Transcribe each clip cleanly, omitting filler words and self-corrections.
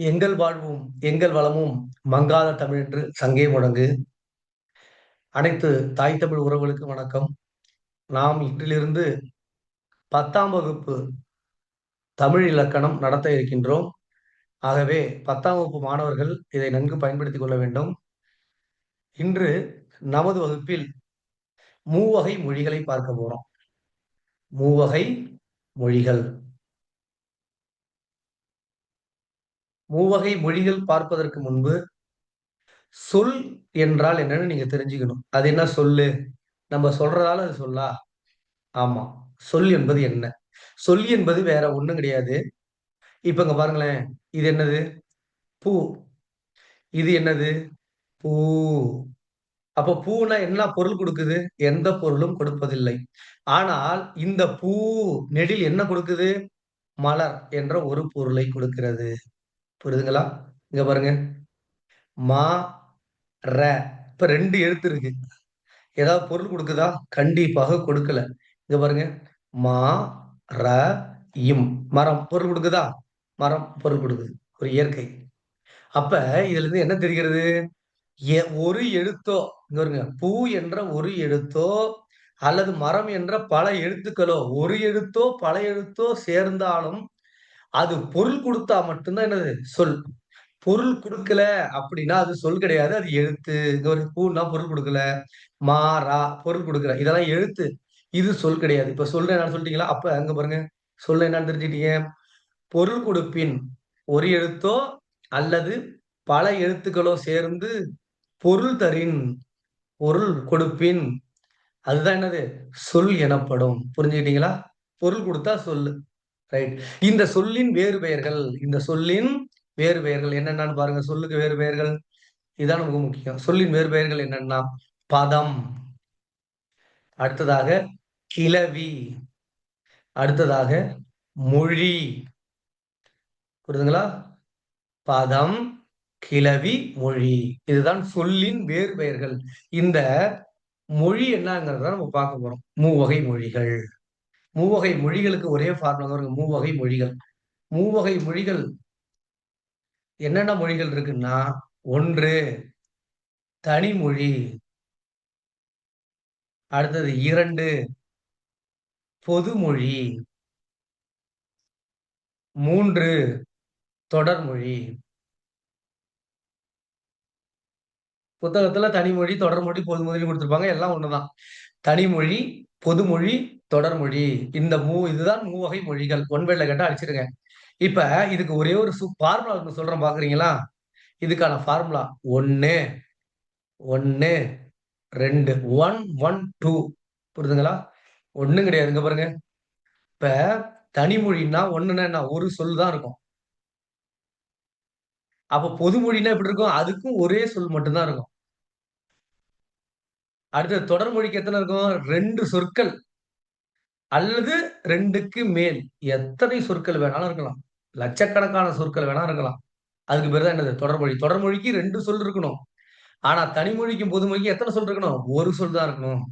எங்கள் வாழ்வும், எங்கள் வளமும் மங்காத தமிழென்று சங்கே முழங்கு. அனைத்து தாய் தமிழ் உறவுகளுக்கும் வணக்கம். நாம் இன்றிலிருந்து 10ஆம் வகுப்பு தமிழ் இலக்கணம் நடத்த இருக்கின்றோம். ஆகவே 10ஆம் வகுப்பு மாணவர்கள் இதை நன்கு பயன்படுத்திக் கொள்ள வேண்டும். இன்று நமது வகுப்பில் மூவகை மொழிகளை பார்க்க போறோம். மூவகை மொழிகள். மூவகை மொழிகள் பார்ப்பதற்கு முன்பு சொல் என்றால் என்னன்னு நீங்க தெரிஞ்சுக்கணும். அது என்ன சொல்லு? நம்ம சொல்றதால அது சொல்லா? ஆமா. சொல் என்பது என்ன? சொல் என்பது வேற ஒண்ணும் கிடையாது. இப்ப இங்க பாருங்களேன். இது என்னது? பூ. இது என்னது? பூ. அப்ப பூன்னா என்ன பொருள் குடுக்குது? எந்த பொருளும் கொடுப்பதில்லை. ஆனால் இந்த பூ நெடில் என்ன கொடுக்குது? மலர் என்ற ஒரு பொருளை கொடுக்கிறது. புரியுதுங்களா? இங்க பாருங்க. மா, ர. இப்ப 2 எழுத்து இருக்கு. ஏதாவது பொருள் குடுக்குதா? கண்டிப்பாக கொடுக்கல. இங்க பாருங்க. மா, ர, இம். மரம் பொருள் குடுக்குதா? மரம் பொருள் குடுக்குது. ஒரு இயற்கை. அப்ப இதிலிருந்து என்ன தெரிகிறது? ஒரு எழுத்தோ இங்க பாருங்க. பூ என்ற ஒரு எழுத்தோ, அல்லது மரம் என்ற பல எழுத்துக்களோ, ஒரு எழுத்தோ, பல எழுத்தோ சேர்ந்தாலும், அது பொருள் குடுத்தா மட்டும் தான் என்னது? சொல். பொருள் குடுக்கல அப்படின்னா, அது சொல் கிடையாது. அது எழுத்து. இங்க ஒரு பூன்னா பொருள் குடுக்கல. மா, ரா பொருள் குடுக்கல. இதெல்லாம் எழுத்து. இது சொல் கிடையாது. இப்ப சொல்னா என்னன்னு சொல்லிட்டீங்களா? அப்ப அங்க பாருங்க. சொல்ல என்னன்னு தெரிஞ்சுக்கிட்டீங்க? பொருள் கொடுப்பின் ஒரு எழுத்தோ அல்லது பல எழுத்துக்களோ சேர்ந்து பொருள் தரின் பொருள் கொடுப்பின் அதுதான் என்னது? சொல் எனப்படும். புரிஞ்சுக்கிட்டீங்களா? பொருள் கொடுத்தா சொல்லு. ரைட். இந்த சொல்லின் வேறு பெயர்கள். இந்த சொல்லின் வேறு பெயர்கள் என்னென்னன்னு பாருங்க. சொல்லுக்கு வேறு பெயர்கள். இதான் நமக்கு முக்கியம். சொல்லின் வேறு பெயர்கள் என்னன்னா, பதம், அடுத்ததாக கிளவி, அடுத்ததாக மொழி. புரியுதுங்களா? பதம், கிளவி, மொழி. இதுதான் சொல்லின் வேறு பெயர்கள். இந்த மொழி என்னங்கிறத நம்ம பார்க்க போறோம். மூவகை மொழிகள். மூவகை மொழிகளுக்கு ஒரே ஃபார்முலா பாருங்க. மூவகை மொழிகள். மூவகை மொழிகள் என்னென்ன மொழிகள் இருக்குன்னா, 1 தனிமொழி, அடுத்தது 2 பொதுமொழி, 3 தொடர்மொழி. புத்தகத்துல தனிமொழி, தொடர்மொழி, பொதுமொழின்னு குடுத்திருப்பாங்க. எல்லாம் ஒண்ணுதான். தனிமொழி, பொதுமொழி, தொடர்மொழி. இதுதான் மூவகை மொழிகள். ஒன் வேர்ட்ல கேட்டா அடிச்சிருங்க. இப்ப இதுக்கு ஒரே ஒரு ஃபார்முலா ஒண்ணு சொல்றேன் பாக்குறீங்களா? இதுக்கான ஃபார்முலா 1, 1, 2. 1, 1, 2. புரியுதுங்களா? ஒண்ணும் கிடையாது. இங்க பாருங்க. இப்ப தனிமொழின்னா ஒண்ணுன்னா என்ன? ஒரு சொல் தான் இருக்கும். அப்ப பொதுமொழின்னா எப்படி இருக்கும்? அதுக்கும் ஒரே சொல் மட்டும் தான் இருக்கும். அடுத்தது தொடர்மொழிக்கு எத்தனை இருக்கும்? 2 சொற்கள் அல்லது 2க்கு மேல். எத்தனை சொற்கள் வேணாலும் இருக்கலாம். லட்சக்கணக்கான சொற்கள் வேணா இருக்கலாம். அதுக்கு பேரு தான் என்னது? தொடர்மொழி. தொடர்மொழிக்கு 2 சொல் இருக்கணும். ஆனா தனிமொழிக்கும், பொதுமொழிக்கும் எத்தனை சொல் இருக்கணும்? ஒரு சொல் தான் இருக்கணும்.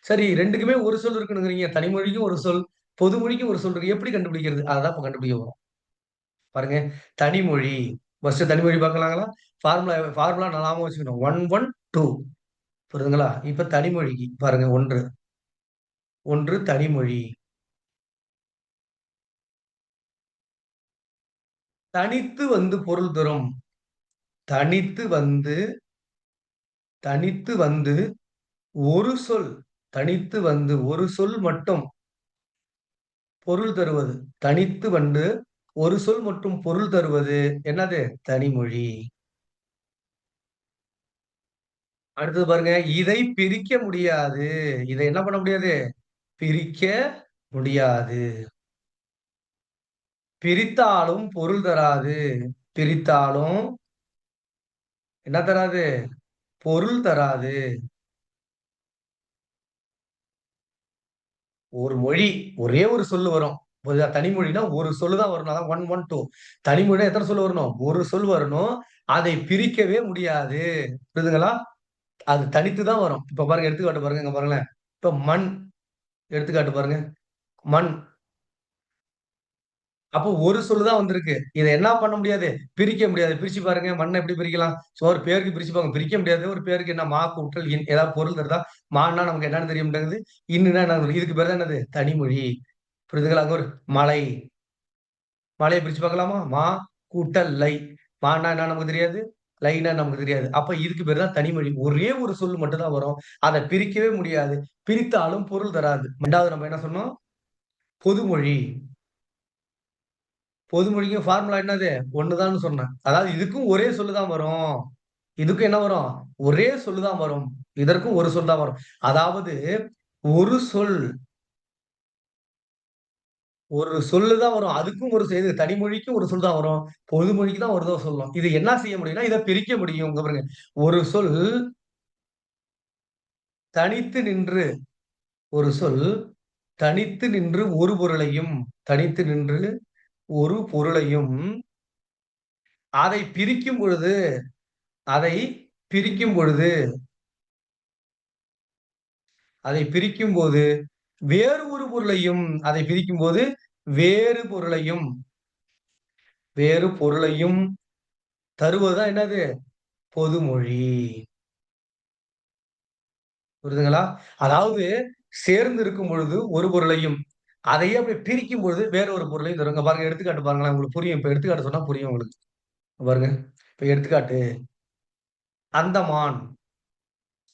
சரி 2க்குமே ஒரு சொல் இருக்கணுங்கிறீங்க. தனிமொழிக்கும் ஒரு சொல், பொதுமொழிக்கும் ஒரு சொல் இருக்கு. எப்படி கண்டுபிடிக்கிறது? அததான் இப்ப கண்டுபிடிக்க போறோம். பாருங்க. தனிமொழி. ஃபர்ஸ்ட் தனிமொழி பார்க்கலாங்களா? ஃபார்முலா ஞாபகம் வச்சுக்கணும். 1, 1, 2. புரியுதுங்களா? இப்ப தனிமொழிக்கு பாருங்க. 1 தனிமொழி. தனித்து வந்து பொருள் தரும். தனித்து வந்து தனித்து வந்து ஒரு சொல். தனித்து வந்து ஒரு சொல் மட்டும் பொருள் தருவது. தனித்து வந்து ஒரு சொல் மற்றும் பொருள் தருவது என்னது? தனிமொழி. அடுத்தது பாருங்க. இதை பிரிக்க முடியாது. இதை என்ன பண்ண முடியாது? பிரிக்க முடியாது. பிரித்தாலும் பொருள் தராது. பிரித்தாலும் என்ன தராது? பொருள் தராது. ஒரு மொழி, ஒரே ஒரு சொல்லு வரும். புரியுதா? தனிமொழினா ஒரு சொல்லு தான் வரணும். அதான் 1, 1, 2. தனிமொழினா எத்தன சொல்லு வரணும்? ஒரு சொல் வரணும். அதை பிரிக்கவே முடியாது. புரியுதுங்களா? அது தனித்து தான் வரும். இப்ப பாருங்க எடுத்துக்காட்டு பாருங்க. இங்க பாருங்களேன். இப்ப மண் எடுத்துக்காட்டு பாருங்க. மண். அப்போ ஒரு சொல்லு தான் வந்திருக்கு. இத என்ன பண்ண முடியாது? பிரிக்க முடியாது. பிரிச்சு பாருங்க. மண்ண எப்படி பிரிக்கலாம்? சும்மா ஒரு பேருக்கு பிரிச்சுப்பாங்க. பிரிக்க முடியாது. ஒரு பேருக்கு என்ன மா, கூட்டல், இன் ஏதாவது பொருள் தருதா? மான்னா நமக்கு என்னன்னு தெரிய மாட்டேங்குது. இன்னுனா என்ன? இதுக்கு பேரு தான் என்னது? தனிமொழி. புரியுதுங்களா? அங்க ஒரு மலை. மலைய பிரிச்சு பார்க்கலாமா? மா கூட்டல் லை. மான்னா என்ன நமக்கு தெரியாது. லைன்னா நமக்கு தெரியாது. அப்ப இதுக்கு பேரு தான் தனிமொழி. ஒரே ஒரு சொல் மட்டும் தான் வரும். அத பிரிக்கவே முடியாது. பிரித்தாலும் பொருள் தராது. 2வது நம்ம என்ன சொன்னோம்? பொதுமொழி. பொதுமொழிக்கும் ஃபார்முலா என்னது? ஒண்ணு தான்னு சொன்னேன். அதாவது இதுக்கும் ஒரே சொல்லு தான் வரும். இதுக்கும் என்ன வரும்? ஒரே சொல்லு தான் வரும். இதற்கும் ஒரு சொல் தான் வரும். அதாவது ஒரு சொல், ஒரு சொல்லு தான் வரும். அதுக்கும் ஒரு இது தனிமொழிக்கும் ஒரு சொல் தான் வரும். பொதுமொழிக்கு தான் ஒரு தடவ சொல்லணும். இது என்ன செய்ய முடியும்னா, இத பிரிக்க முடியும். இங்க பாருங்க. ஒரு சொல் தனித்து நின்று ஒரு சொல் தனித்து நின்று ஒரு பொருளையும் தனித்து நின்று ஒரு பொருளையும் அதை பிரிக்கும் பொழுது அதை பிரிக்கும் பொழுது அதை பிரிக்கும்போது வேறு ஒரு பொருளையும் அதை பிரிக்கும்போது வேறு பொருளையும் வேறு பொருளையும் தருவதுதான் என்னது? பொதுமொழி. புரியுதுங்களா? அதாவது சேர்ந்து இருக்கும் பொழுது ஒரு பொருளையும், அதையே அப்படி பிரிக்கும் பொழுது வேற ஒரு பொருளையும் தரும். இங்க பாருங்க எடுத்துக்காட்டு பாருங்களேன். உங்களுக்கு புரியும். இப்ப எடுத்துக்காட்டு சொன்னா புரியும் உங்களுக்கு. பாருங்க. இப்ப எடுத்துக்காட்டு அந்தமான்,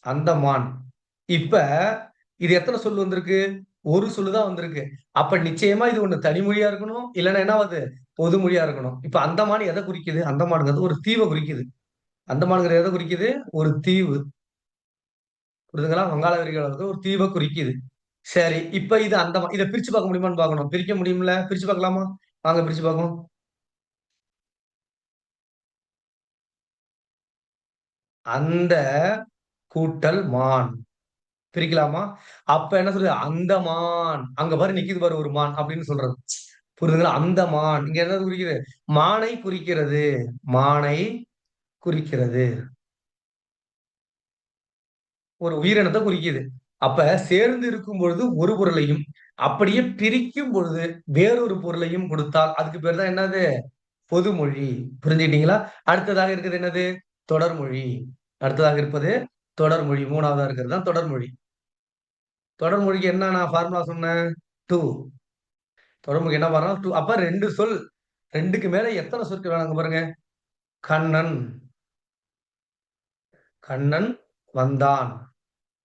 அந்தமான். இப்ப இது எத்தன சொல் வந்திருக்கு? ஒரு சொல்லு தான் வந்திருக்கு. அப்ப நிச்சயமா இது ஒண்ணு தனிமொழியா இருக்கணும். இல்லன்னா என்னாவது? பொதுமொழியா இருக்கணும். இப்ப அந்தமான் எத குறிக்குது? அந்தமான்ங்கிறது ஒரு தீவ குறிக்குது. அந்தமான்ங்கிறது எத குறிக்குது? ஒரு தீவு. புரியுதுங்களா? வங்காள விரிகுடாவுக்கு ஒரு தீவ குறிக்குது. சரி. இப்ப இது இத பிரிச்சு பார்க்க முடியுமான்னு பார்க்கணும். பிரிக்க முடியும்ல? பிரிச்சு பார்க்கலாமா? வாங்க பிரிச்சு பார்ப்போம். அந்த கூட்டல் மான். பிரிக்கலாமா? அப்ப என்ன சொல்லுது? அந்தமான். அங்க பாரு நிக்குது பாரு ஒரு மான் அப்படின்னு சொல்றது. புரியுதுங்களா? அந்தமான். இங்க என்னது குறிக்குது? மானை குறிக்கிறது. மானை குறிக்கிறது. ஒரு உயிரினத்த குறிக்குது. அப்ப சேர்ந்து இருக்கும் பொழுது ஒரு பொருளையும், அப்படியே பிரிக்கும் பொழுது வேறொரு பொருளையும் கொடுத்தால், அதுக்கு பேர் தான் என்னது? பொதுமொழி. புரிஞ்சுக்கிட்டீங்களா? அடுத்ததாக இருக்கிறது என்னது? தொடர்மொழி. அடுத்ததாக இருப்பது தொடர்மொழி. 3வதா இருக்கிறது தான் தொடர்மொழி. தொடர்மொழிக்கு என்ன நான் ஃபார்முலா சொன்னேன்? 2. தொடர்மொழிக்கு என்ன ஃபார்முலா? 2. அப்ப 2 சொல். 2க்கு மேல எத்தன சொற்கள் வேணாங்க பாருங்க. கண்ணன், கண்ணன் வந்தான்.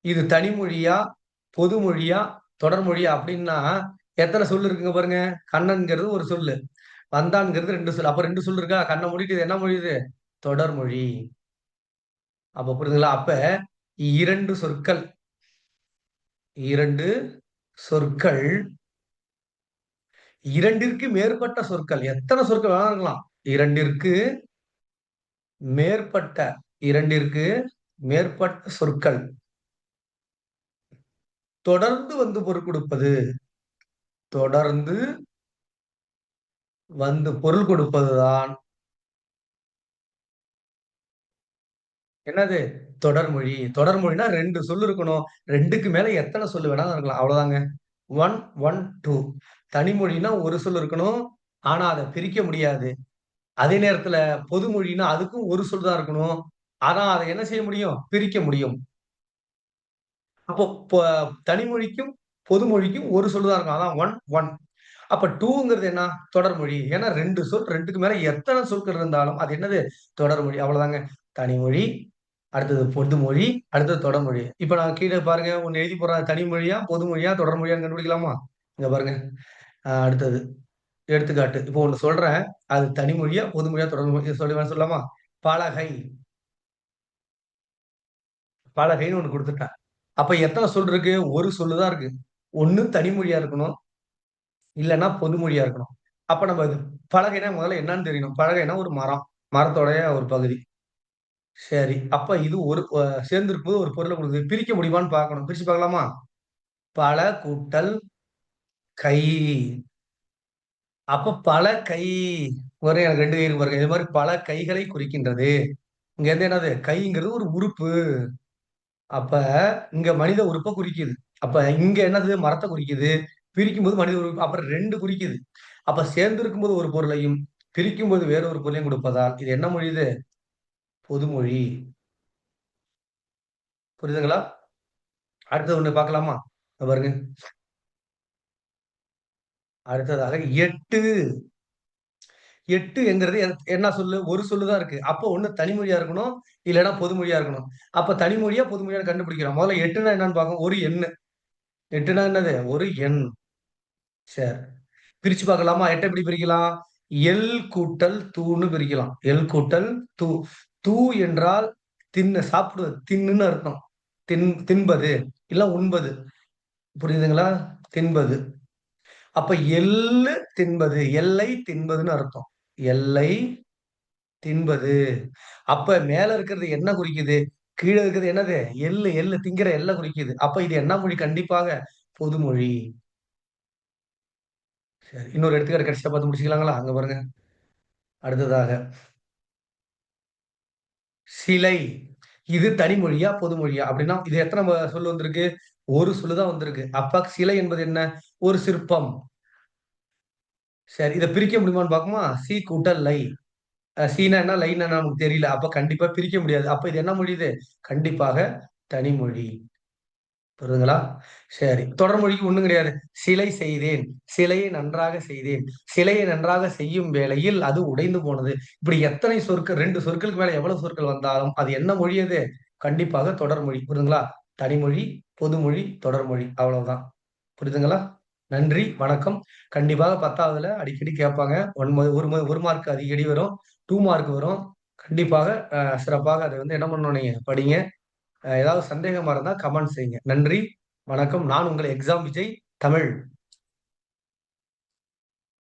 இது தனிமொழியா? பொதுமொழியா? தொடர்மொழியா? அப்டின்னா, எத்தன சொல் இருக்குங்க பாருங்க. கண்ணன்ங்கிறது ஒரு சொல்லு. வந்தான்ங்கிறது 2 சொல். அப்ப 2 சொல் இருக்கா? கண்ண மூடிட்டு இது என்ன மொழி இது? தொடர்மொழி. அப்ப புரியுதுங்களா? அப்ப 2 சொற்கள் 2 சொற்கள் 2ற்கு மேற்பட்ட சொற்கள். எத்தன சொற்கள் வேணாலும் இருக்கலாம். 2ற்கு மேற்பட்ட 2ற்கு மேற்பட்ட சொற்கள் தொடர்ந்து வந்து பொருள் கொடுப்பது. தொடர்ந்து வந்து பொருள் கொடுப்பதுதான் என்னது? தொடர்மொழி. தொடர்மொழினா 2 சொல்லு இருக்கணும். 2க்கு மேல எத்தன சொல்லு வேணாலும் இருக்கலாம். அவ்வளவுதாங்க. 1, 1, 2. தனிமொழினா ஒரு சொல் இருக்கணும். ஆனா அத பிரிக்க முடியாது. அதே நேரத்துல பொதுமொழின்னா அதுக்கும் ஒரு சொல் தான் இருக்கணும். ஆனா அத என்ன செய்ய முடியும்? பிரிக்க முடியும். அப்போ தனிமொழிக்கும், பொதுமொழிக்கும் ஒரு சொல்லு தான் இருக்கும். அதான் 1, 1. அப்ப 2ங்கிறது என்ன? தொடர்மொழி. ஏன்னா 2 சொல் 2க்கு மேல எத்தன சொற்கள் இருந்தாலும் அது என்னது? தொடர்மொழி. அவ்வளவுதாங்க. தனிமொழி, அடுத்தது பொதுமொழி, அடுத்தது தொடர்மொழி. இப்ப நான் கீழ பாருங்க ஒண்ணு எழுதி போடுறேன். தனிமொழியா, பொதுமொழியா, தொடர்மொழியான்னு கண்டுபிடிக்கலாமா? இங்க பாருங்க. அடுத்தது எடுத்துக்காட்டு. இப்போ ஒண்ணு சொல்றேன். அது தனிமொழியா, பொதுமொழியா, தொடர்மொழியா சொல்லலாமா? பலகை. பலகைன்னு ஒண்ணு குடுத்துட்டேன். அப்ப எத்தன சொல் இருக்கு? ஒரு சொல்லு தான் இருக்கு. ஒண்ணு தனிமொழியா இருக்கணும். இல்லன்னா பொதுமொழியா இருக்கணும். அப்ப நம்ம இது பலகைன்னா முதல்ல என்னன்னு தெரியணும். பலகைன்னா ஒரு மரம். மரத்தோடைய ஒரு பகுதி. சரி. அப்ப இது ஒரு சேர்ந்திருக்கும்போது ஒரு பொருள குடுக்குது. பிரிக்க முடியுமான்னு பார்க்கணும். பிரிச்சு பார்க்கலாமா? பல கூட்டல் கை. அப்ப பல கை. ஒரே எனக்கு 2 கை இருக்கு பாருங்க. இது மாரி பல கைகளை குறிக்கின்றது. இங்க இருந்து என்னது? கைங்கிறது ஒரு உறுப்பு. அப்ப இங்க மனித உறுப்ப குறிக்குது. அப்ப இங்க என்னது? மரத்த குறிக்குது. பிரிக்கும்போது மனித உறுப்பு. அப்புறம் 2 குறிக்குது. அப்ப சேர்ந்து இருக்கும்போது ஒரு பொருளையும், பிரிக்கும்போது வேற ஒரு பொருளையும் கொடுப்பதால், இது என்ன மொழி இது? பொதுமொழி. புரியுதுங்களா? அடுத்தது ஒண்ணு பார்க்கலாமா? இங்க பாருங்க. அடுத்ததாக 8. 8 என்கிறது என்ன சொல்லு? ஒரு சொல்லு தான் இருக்கு. அப்போ ஒண்ணு தனிமொழியா இருக்கணும், இல்லன்னா பொதுமொழியா இருக்கணும். அப்ப தனிமொழியா, பொதுமொழியான்னு கண்டுபிடிக்கிறோம். முதல்ல 8ன்னா என்னன்னு பார்ப்போம். ஒரு எண்ணு. 8ன்னா என்னது? ஒரு எண். சரி. பிரிச்சு பார்க்கலாமா? 8 எப்படி பிரிக்கலாம்? எல் கூட்டல் தூன்னு பிரிக்கலாம். எல் கூட்டல் தூ. தூ என்றால் சாப்பிடுவது. தின்னுன்னு அர்த்தம். தின்பது, இல்ல உண்பது. புரியுதுங்களா? தின்பது. அப்ப எள்ளு தின்பது. எல்லை தின்பதுன்னு அர்த்தம். எல்லை தின்பது. அப்ப மேல இருக்கிறது என்ன குறிக்குது? கீழ இருக்கிறது என்னது? எள்ளு. எள்ளு திங்கிற எள்ள குறிக்குது. அப்ப இது என்ன மொழி? கண்டிப்பாக பொதுமொழி. சரி. இன்னொரு எடுத்துக்காட்டு கடைசியா பார்த்து முடிச்சுக்கலாங்களா? அங்க பாருங்க. அடுத்ததாக சிலை. இது தனிமொழியா? பொதுமொழியா? அப்படின்னா, இது எத்தன சொல்லு வந்திருக்கு? ஒரு சொல்லு தான் வந்திருக்கு. அப்ப சிலை என்பது என்ன? ஒரு சிற்பம். சரி. இத பிரிக்க முடியுமான்னு பார்ப்போமா? சி கூட்டல் லை. சீனா என்ன? லைன்னா என்ன நமக்கு தெரியல. அப்ப கண்டிப்பா பிரிக்க முடியாது. அப்ப இது என்ன மொழி இது? கண்டிப்பாக தனிமொழி. புரியுதுங்களா? சரி. தொடர் மொழிக்கு ஒண்ணும் கிடையாது. சிலை செய்தேன். சிலையை நன்றாக செய்தேன். சிலையை நன்றாக செய்யும் வேளையில் அது உடைந்து போனது. இப்படி எத்தனை சொற்கள் 2 சொற்களுக்கு மேல எவ்வளவு சொற்கள் வந்தாலும், அது என்ன மொழி அது? கண்டிப்பாக தொடர்மொழி. புரியுதுங்களா? தனிமொழி, பொதுமொழி, தொடர்மொழி. அவ்வளவுதான். புரியுதுங்களா? நன்றி, வணக்கம். கண்டிப்பாக 10வதுல அடிக்கடி கேட்பாங்க. 1 மார்க் அடிக்கடி வரும். 2 மார்க் வரும். கண்டிப்பாக சிறப்பாக அத என்ன பண்ணணும் நீங்க படிங்க. ஏதாவது சந்தேகமா இருந்தா கமெண்ட் செய்யுங்க. நன்றி, வணக்கம். நான் உங்கள் எக்ஸாம் விஜய் தமிழ்.